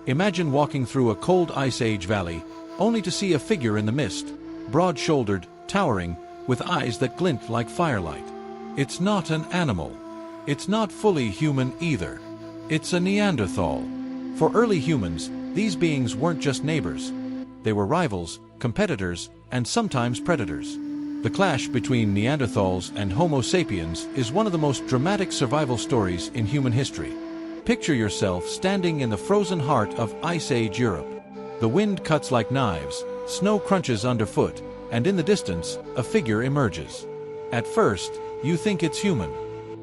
Imagine walking through a cold Ice Age valley, only to see a figure in the mist, broad-shouldered, towering, with eyes that glint like firelight. It's not an animal. It's not fully human either. It's a Neanderthal. For early humans, these beings weren't just neighbors. They were rivals, competitors, and sometimes predators. The clash between Neanderthals and Homo sapiens is one of the most dramatic survival stories in human history. Picture yourself standing in the frozen heart of Ice Age Europe. The wind cuts like knives, snow crunches underfoot, and in the distance, a figure emerges. At first, you think it's human.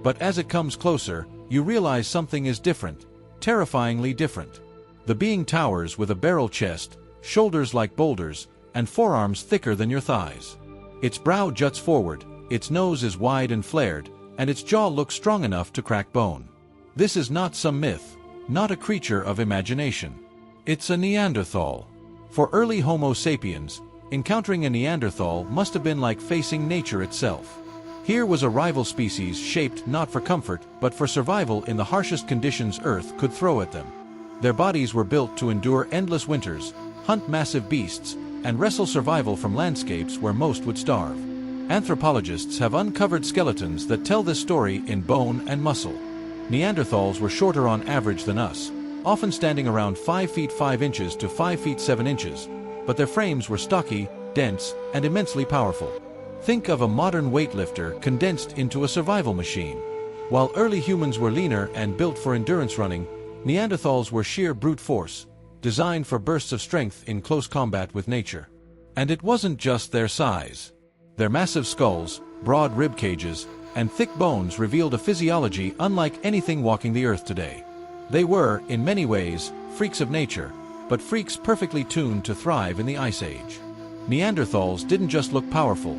But as it comes closer, you realize something is different, terrifyingly different. The being towers with a barrel chest, shoulders like boulders, and forearms thicker than your thighs. Its brow juts forward, its nose is wide and flared, and its jaw looks strong enough to crack bone. This is not some myth, not a creature of imagination. It's a Neanderthal. For early Homo sapiens, encountering a Neanderthal must have been like facing nature itself. Here was a rival species shaped not for comfort, but for survival in the harshest conditions Earth could throw at them. Their bodies were built to endure endless winters, hunt massive beasts, and wrestle survival from landscapes where most would starve. Anthropologists have uncovered skeletons that tell this story in bone and muscle. Neanderthals were shorter on average than us, often standing around 5 feet 5 inches to 5 feet 7 inches, but their frames were stocky, dense, and immensely powerful. Think of a modern weightlifter condensed into a survival machine. While early humans were leaner and built for endurance running, Neanderthals were sheer brute force, designed for bursts of strength in close combat with nature. And it wasn't just their size. Their massive skulls, broad rib cages, and thick bones revealed a physiology unlike anything walking the earth today. They were, in many ways, freaks of nature, but freaks perfectly tuned to thrive in the Ice Age. Neanderthals didn't just look powerful.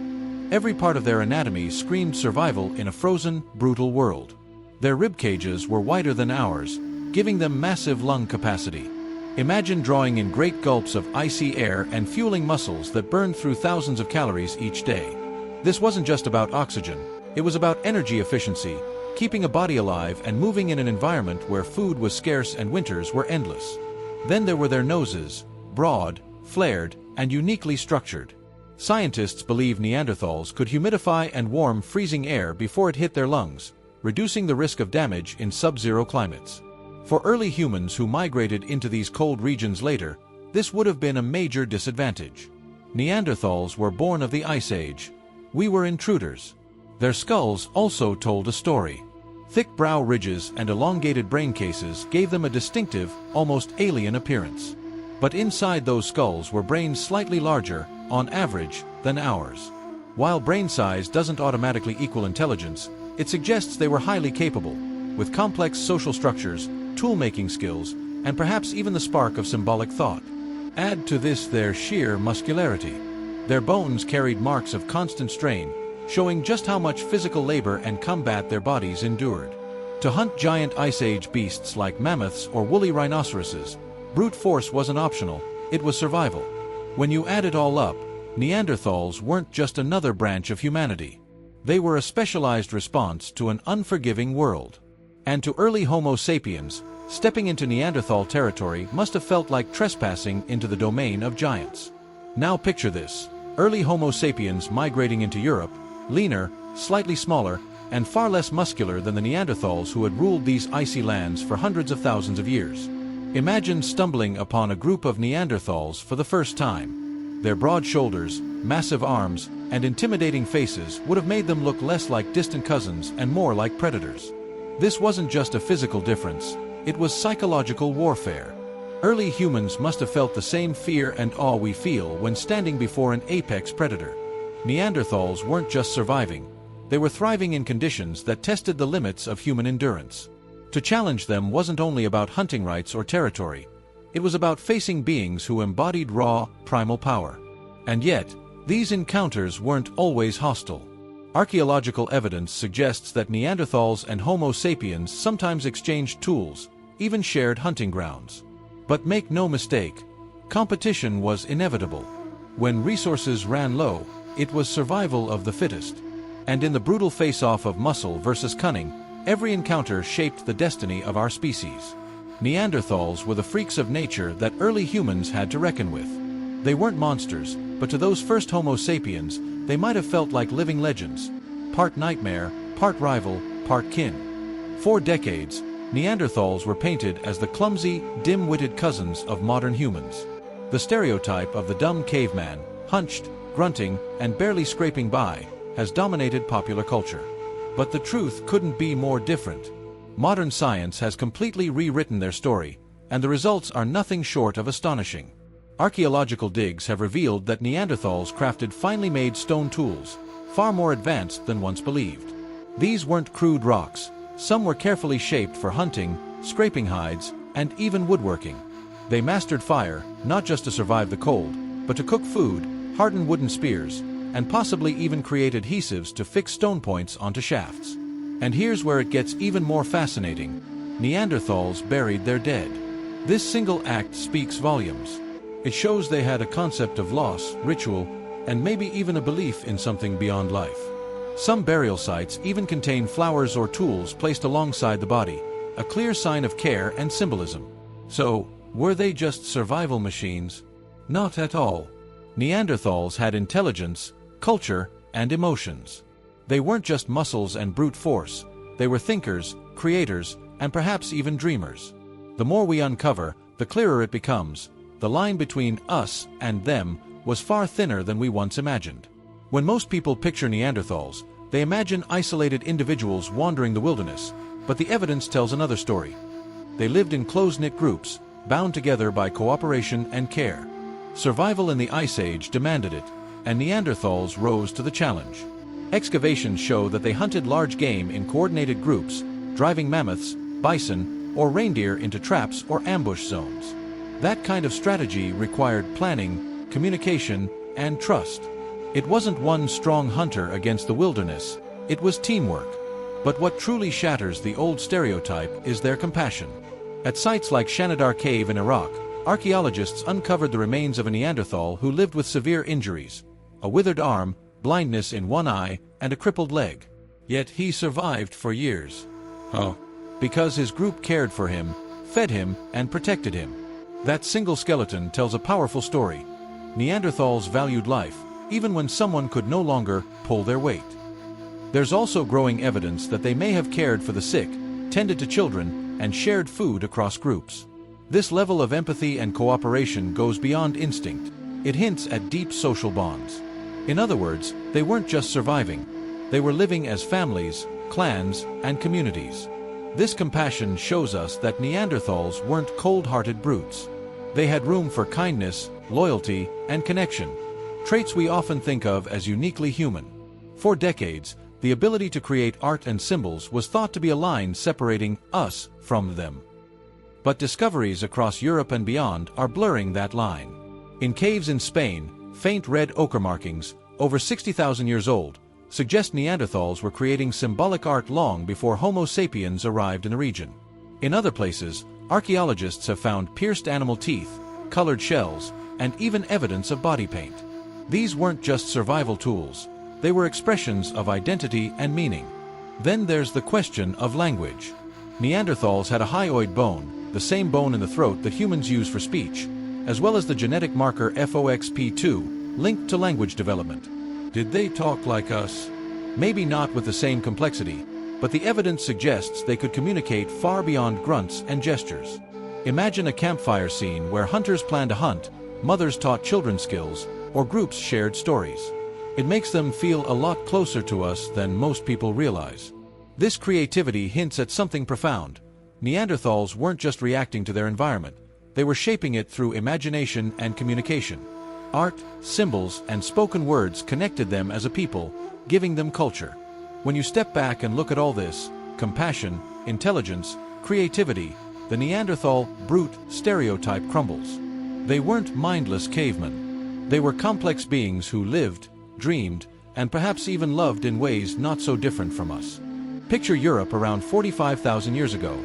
Every part of their anatomy screamed survival in a frozen, brutal world. Their rib cages were wider than ours, giving them massive lung capacity. Imagine drawing in great gulps of icy air and fueling muscles that burned through thousands of calories each day. This wasn't just about oxygen, it was about energy efficiency, keeping a body alive and moving in an environment where food was scarce and winters were endless. Then there were their noses, broad, flared, and uniquely structured. Scientists believe Neanderthals could humidify and warm freezing air before it hit their lungs, reducing the risk of damage in sub-zero climates. For early humans who migrated into these cold regions later, this would have been a major disadvantage. Neanderthals were born of the Ice Age. We were intruders. Their skulls also told a story. Thick brow ridges and elongated brain cases gave them a distinctive, almost alien appearance. But inside those skulls were brains slightly larger, on average, than ours. While brain size doesn't automatically equal intelligence, it suggests they were highly capable, with complex social structures, tool-making skills, and perhaps even the spark of symbolic thought. Add to this their sheer muscularity. Their bones carried marks of constant strain, showing just how much physical labor and combat their bodies endured. To hunt giant Ice Age beasts like mammoths or woolly rhinoceroses, brute force wasn't optional, it was survival. When you add it all up, Neanderthals weren't just another branch of humanity. They were a specialized response to an unforgiving world. And to early Homo sapiens, stepping into Neanderthal territory must have felt like trespassing into the domain of giants. Now picture this: early Homo sapiens migrating into Europe, leaner, slightly smaller, and far less muscular than the Neanderthals who had ruled these icy lands for hundreds of thousands of years. Imagine stumbling upon a group of Neanderthals for the first time. Their broad shoulders, massive arms, and intimidating faces would have made them look less like distant cousins and more like predators. This wasn't just a physical difference, it was psychological warfare. Early humans must have felt the same fear and awe we feel when standing before an apex predator. Neanderthals weren't just surviving, they were thriving in conditions that tested the limits of human endurance. To challenge them wasn't only about hunting rights or territory, it was about facing beings who embodied raw, primal power. And yet, these encounters weren't always hostile. Archaeological evidence suggests that Neanderthals and Homo sapiens sometimes exchanged tools, even shared hunting grounds. But make no mistake, competition was inevitable. When resources ran low, it was survival of the fittest. And in the brutal face-off of muscle versus cunning, every encounter shaped the destiny of our species. Neanderthals were the freaks of nature that early humans had to reckon with. They weren't monsters, but to those first Homo sapiens, they might have felt like living legends. Part nightmare, part rival, part kin. For decades, Neanderthals were painted as the clumsy, dim-witted cousins of modern humans. The stereotype of the dumb caveman, hunched, grunting, and barely scraping by, has dominated popular culture. But the truth couldn't be more different. Modern science has completely rewritten their story, and the results are nothing short of astonishing. Archaeological digs have revealed that Neanderthals crafted finely made stone tools, far more advanced than once believed. These weren't crude rocks. Some were carefully shaped for hunting, scraping hides, and even woodworking. They mastered fire, not just to survive the cold, but to cook food, harden wooden spears, and possibly even create adhesives to fix stone points onto shafts. And here's where it gets even more fascinating. Neanderthals buried their dead. This single act speaks volumes. It shows they had a concept of loss, ritual, and maybe even a belief in something beyond life. Some burial sites even contain flowers or tools placed alongside the body, a clear sign of care and symbolism. So, were they just survival machines? Not at all. Neanderthals had intelligence, culture, and emotions. They weren't just muscles and brute force. They were thinkers, creators, and perhaps even dreamers. The more we uncover, the clearer it becomes. The line between us and them was far thinner than we once imagined. When most people picture Neanderthals, they imagine isolated individuals wandering the wilderness, but the evidence tells another story. They lived in close-knit groups, bound together by cooperation and care. Survival in the Ice Age demanded it, and Neanderthals rose to the challenge. Excavations show that they hunted large game in coordinated groups, driving mammoths, bison, or reindeer into traps or ambush zones. That kind of strategy required planning, communication, and trust. It wasn't one strong hunter against the wilderness, it was teamwork. But what truly shatters the old stereotype is their compassion. At sites like Shanidar Cave in Iraq, archaeologists uncovered the remains of a Neanderthal who lived with severe injuries, a withered arm, blindness in one eye, and a crippled leg. Yet he survived for years. Oh. Because his group cared for him, fed him, and protected him. That single skeleton tells a powerful story. Neanderthals valued life, even when someone could no longer pull their weight. There's also growing evidence that they may have cared for the sick, tended to children, and shared food across groups. This level of empathy and cooperation goes beyond instinct. It hints at deep social bonds. In other words, they weren't just surviving. They were living as families, clans, and communities. This compassion shows us that Neanderthals weren't cold-hearted brutes. They had room for kindness, loyalty, and connection, traits we often think of as uniquely human. For decades, the ability to create art and symbols was thought to be a line separating us from them. But discoveries across Europe and beyond are blurring that line. In caves in Spain, faint red ochre markings, over 60,000 years old, suggest Neanderthals were creating symbolic art long before Homo sapiens arrived in the region. In other places, archaeologists have found pierced animal teeth, colored shells, and even evidence of body paint. These weren't just survival tools. They were expressions of identity and meaning. Then there's the question of language. Neanderthals had a hyoid bone, the same bone in the throat that humans use for speech, as well as the genetic marker FOXP2, linked to language development. Did they talk like us? Maybe not with the same complexity, but the evidence suggests they could communicate far beyond grunts and gestures. Imagine a campfire scene where hunters planned a hunt, mothers taught children skills, or groups shared stories. It makes them feel a lot closer to us than most people realize. This creativity hints at something profound. Neanderthals weren't just reacting to their environment. They were shaping it through imagination and communication. Art, symbols, and spoken words connected them as a people, giving them culture. When you step back and look at all this, compassion, intelligence, creativity, the Neanderthal brute stereotype crumbles. They weren't mindless cavemen. They were complex beings who lived, dreamed, and perhaps even loved in ways not so different from us. Picture Europe around 45,000 years ago.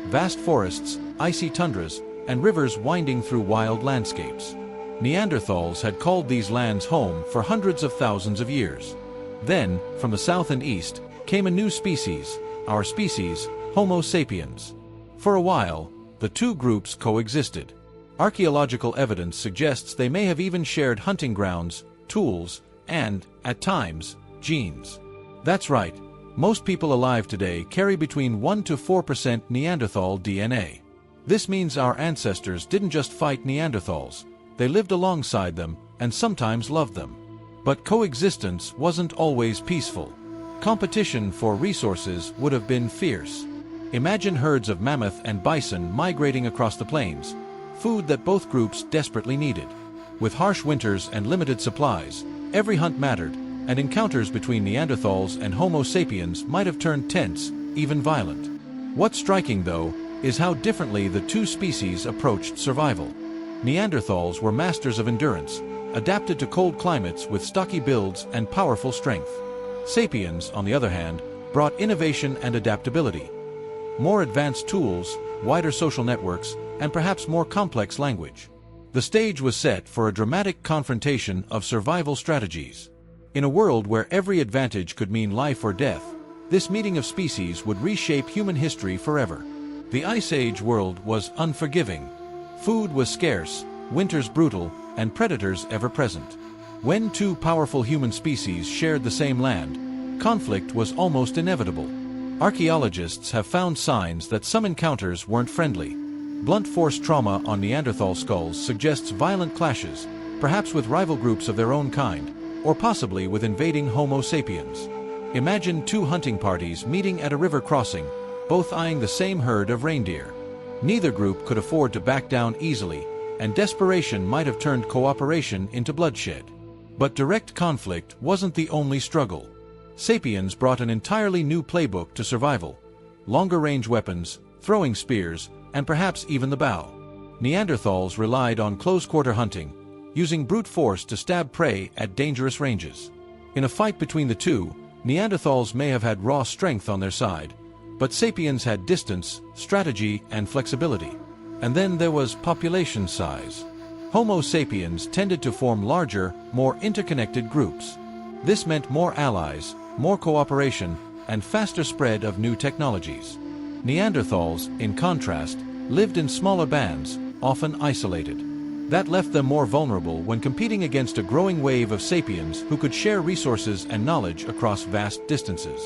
Vast forests, icy tundras, and rivers winding through wild landscapes. Neanderthals had called these lands home for hundreds of thousands of years. Then, from the south and east, came a new species, our species, Homo sapiens. For a while, the two groups coexisted. Archaeological evidence suggests they may have even shared hunting grounds, tools, and, at times, genes. That's right, most people alive today carry between 1 to 4% Neanderthal DNA. This means our ancestors didn't just fight Neanderthals, they lived alongside them and sometimes loved them. But coexistence wasn't always peaceful. Competition for resources would have been fierce. Imagine herds of mammoth and bison migrating across the plains, food that both groups desperately needed. With harsh winters and limited supplies, every hunt mattered, and encounters between Neanderthals and Homo sapiens might have turned tense, even violent. What's striking, though, is how differently the two species approached survival. Neanderthals were masters of endurance, adapted to cold climates with stocky builds and powerful strength. Sapiens, on the other hand, brought innovation and adaptability. More advanced tools, wider social networks, and perhaps more complex language. The stage was set for a dramatic confrontation of survival strategies. In a world where every advantage could mean life or death, this meeting of species would reshape human history forever. The Ice Age world was unforgiving. Food was scarce, winters brutal, and predators ever-present. When two powerful human species shared the same land, conflict was almost inevitable. Archaeologists have found signs that some encounters weren't friendly. Blunt force trauma on Neanderthal skulls suggests violent clashes, perhaps with rival groups of their own kind, or possibly with invading Homo sapiens. Imagine two hunting parties meeting at a river crossing, both eyeing the same herd of reindeer. Neither group could afford to back down easily, and desperation might have turned cooperation into bloodshed. But direct conflict wasn't the only struggle. Sapiens brought an entirely new playbook to survival: longer-range weapons, throwing spears, and perhaps even the bow. Neanderthals relied on close-quarter hunting, using brute force to stab prey at dangerous ranges. In a fight between the two, Neanderthals may have had raw strength on their side, but Sapiens had distance, strategy, and flexibility. And then there was population size. Homo sapiens tended to form larger, more interconnected groups. This meant more allies, more cooperation, and faster spread of new technologies. Neanderthals, in contrast, lived in smaller bands, often isolated. That left them more vulnerable when competing against a growing wave of sapiens who could share resources and knowledge across vast distances.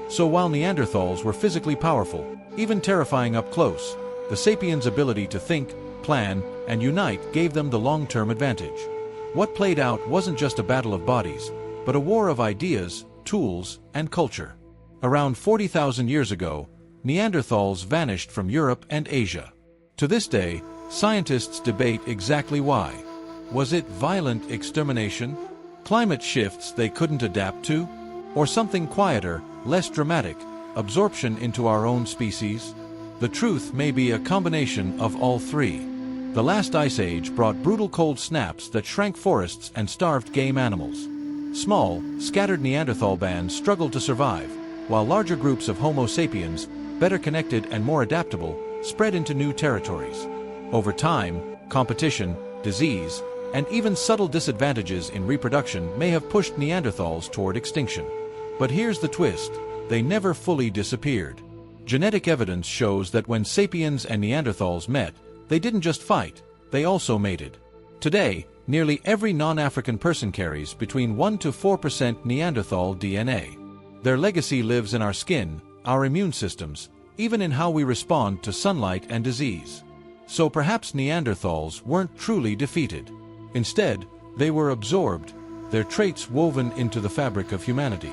So while Neanderthals were physically powerful, even terrifying up close, the sapiens' ability to think, plan, and unite gave them the long-term advantage. What played out wasn't just a battle of bodies, but a war of ideas, tools, and culture. Around 40,000 years ago, Neanderthals vanished from Europe and Asia. To this day, scientists debate exactly why. Was it violent extermination? Climate shifts they couldn't adapt to? Or something quieter, less dramatic, absorption into our own species? The truth may be a combination of all three. The last ice age brought brutal cold snaps that shrank forests and starved game animals. Small, scattered Neanderthal bands struggled to survive, while larger groups of Homo sapiens, better connected and more adaptable, spread into new territories. Over time, competition, disease, and even subtle disadvantages in reproduction may have pushed Neanderthals toward extinction. But here's the twist: they never fully disappeared. Genetic evidence shows that when sapiens and Neanderthals met, they didn't just fight, they also mated. Today, nearly every non-African person carries between 1 to 4% Neanderthal DNA. Their legacy lives in our skin, our immune systems, even in how we respond to sunlight and disease. So perhaps Neanderthals weren't truly defeated. Instead, they were absorbed, their traits woven into the fabric of humanity.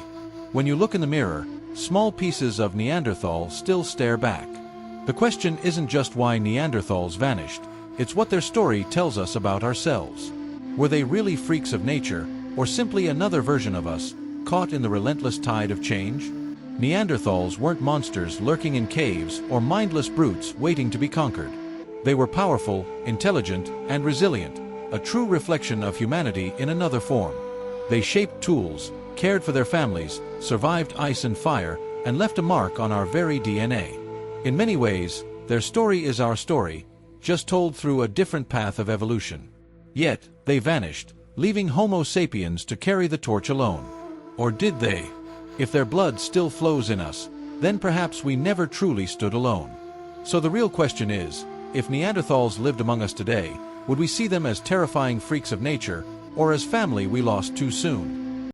When you look in the mirror, small pieces of Neanderthal still stare back. The question isn't just why Neanderthals vanished, it's what their story tells us about ourselves. Were they really freaks of nature, or simply another version of us, caught in the relentless tide of change? Neanderthals weren't monsters lurking in caves or mindless brutes waiting to be conquered. They were powerful, intelligent, and resilient, a true reflection of humanity in another form. They shaped tools, cared for their families, survived ice and fire, and left a mark on our very DNA. In many ways, their story is our story, just told through a different path of evolution. Yet, they vanished, leaving Homo sapiens to carry the torch alone. Or did they? If their blood still flows in us, then perhaps we never truly stood alone. So the real question is, If Neanderthals lived among us today, would we see them as terrifying freaks of nature, or as family we lost too soon?